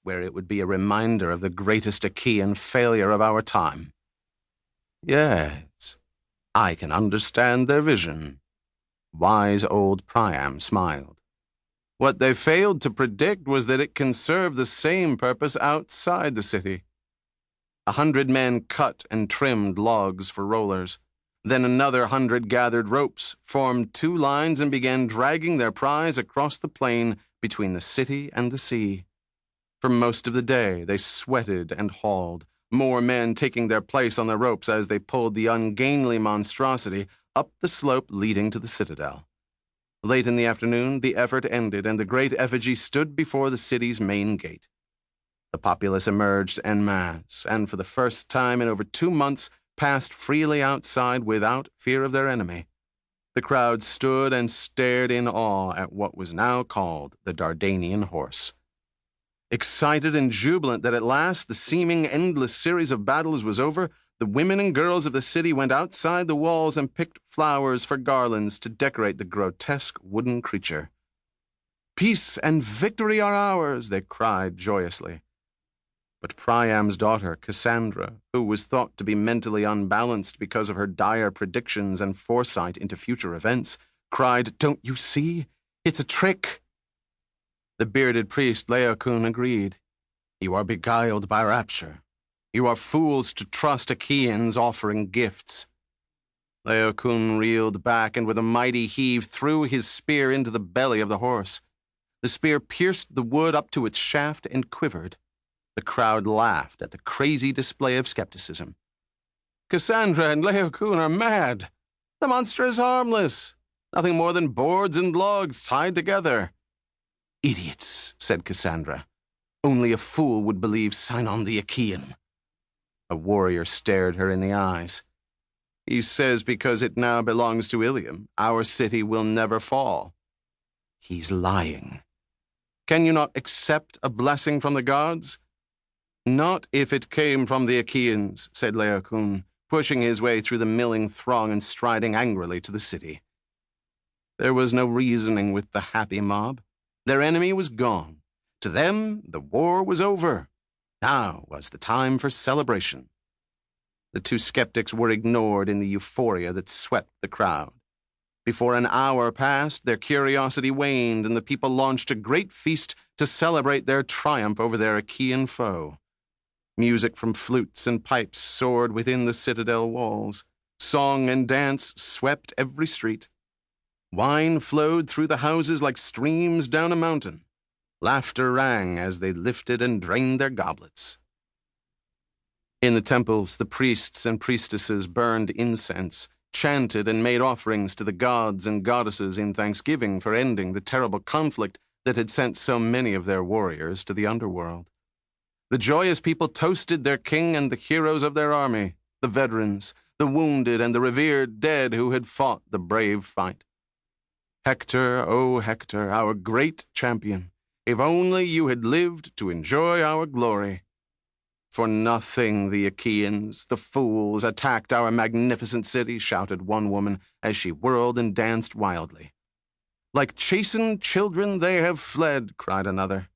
where it would be a reminder of the greatest Achaean failure of our time. Yes, I can understand their vision. Wise old Priam smiled. What they failed to predict was that it can serve the same purpose outside the city. 100 men cut and trimmed logs for rollers. Then another 100 gathered ropes, formed 2 lines, and began dragging their prize across the plain between the city and the sea. For most of the day, they sweated and hauled, more men taking their place on the ropes as they pulled the ungainly monstrosity up the slope leading to the citadel. Late in the afternoon, the effort ended, and the great effigy stood before the city's main gate. The populace emerged en masse, and for the first time in over 2 months, passed freely outside without fear of their enemy. The crowd stood and stared in awe at what was now called the Dardanian horse. Excited and jubilant that at last the seeming endless series of battles was over, the women and girls of the city went outside the walls and picked flowers for garlands to decorate the grotesque wooden creature. "Peace and victory are ours," they cried joyously. But Priam's daughter, Cassandra, who was thought to be mentally unbalanced because of her dire predictions and foresight into future events, cried, "Don't you see? It's a trick." The bearded priest Laocoon agreed. "You are beguiled by rapture. You are fools to trust Achaeans offering gifts." Laocoon reeled back and with a mighty heave threw his spear into the belly of the horse. The spear pierced the wood up to its shaft and quivered. The crowd laughed at the crazy display of skepticism. "Cassandra and Laocoon are mad. The monster is harmless. Nothing more than boards and logs tied together." "Idiots," said Cassandra. "Only a fool would believe Sinon the Achaean." A warrior stared her in the eyes. "He says because it now belongs to Ilium, our city will never fall." "He's lying." "Can you not accept a blessing from the gods?" "Not if it came from the Achaeans," said Laocoon, pushing his way through the milling throng and striding angrily to the city. There was no reasoning with the happy mob. Their enemy was gone. To them, the war was over. Now was the time for celebration. The 2 skeptics were ignored in the euphoria that swept the crowd. Before an hour passed, their curiosity waned, and the people launched a great feast to celebrate their triumph over their Achaean foe. Music from flutes and pipes soared within the citadel walls. Song and dance swept every street. Wine flowed through the houses like streams down a mountain. Laughter rang as they lifted and drained their goblets. In the temples, the priests and priestesses burned incense, chanted and made offerings to the gods and goddesses in thanksgiving for ending the terrible conflict that had sent so many of their warriors to the underworld. The joyous people toasted their king and the heroes of their army, the veterans, the wounded, and the revered dead who had fought the brave fight. "Hector, oh Hector, our great champion, if only you had lived to enjoy our glory. For nothing the Achaeans, the fools, attacked our magnificent city," shouted one woman as she whirled and danced wildly. "Like chastened children they have fled," cried another.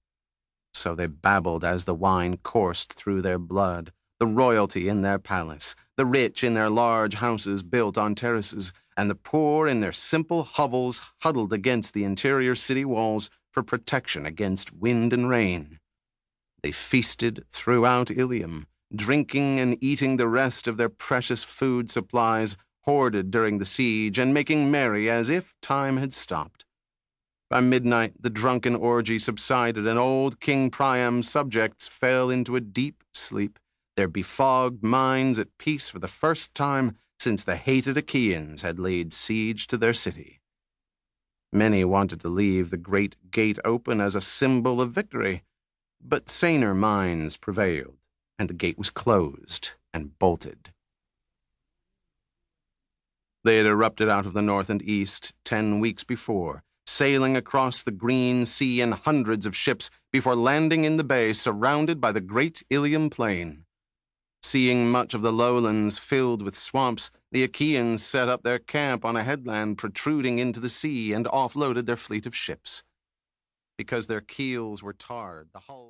So they babbled as the wine coursed through their blood, the royalty in their palace, the rich in their large houses built on terraces, and the poor in their simple hovels huddled against the interior city walls for protection against wind and rain. They feasted throughout Ilium, drinking and eating the rest of their precious food supplies hoarded during the siege and making merry as if time had stopped. By midnight, the drunken orgy subsided, and old King Priam's subjects fell into a deep sleep, their befogged minds at peace for the first time since the hated Achaeans had laid siege to their city. Many wanted to leave the great gate open as a symbol of victory, but saner minds prevailed, and the gate was closed and bolted. They had erupted out of the north and east 10 weeks before, sailing across the green sea in hundreds of ships before landing in the bay surrounded by the great Ilium plain. Seeing much of the lowlands filled with swamps, the Achaeans set up their camp on a headland protruding into the sea and offloaded their fleet of ships. Because their keels were tarred, the hulls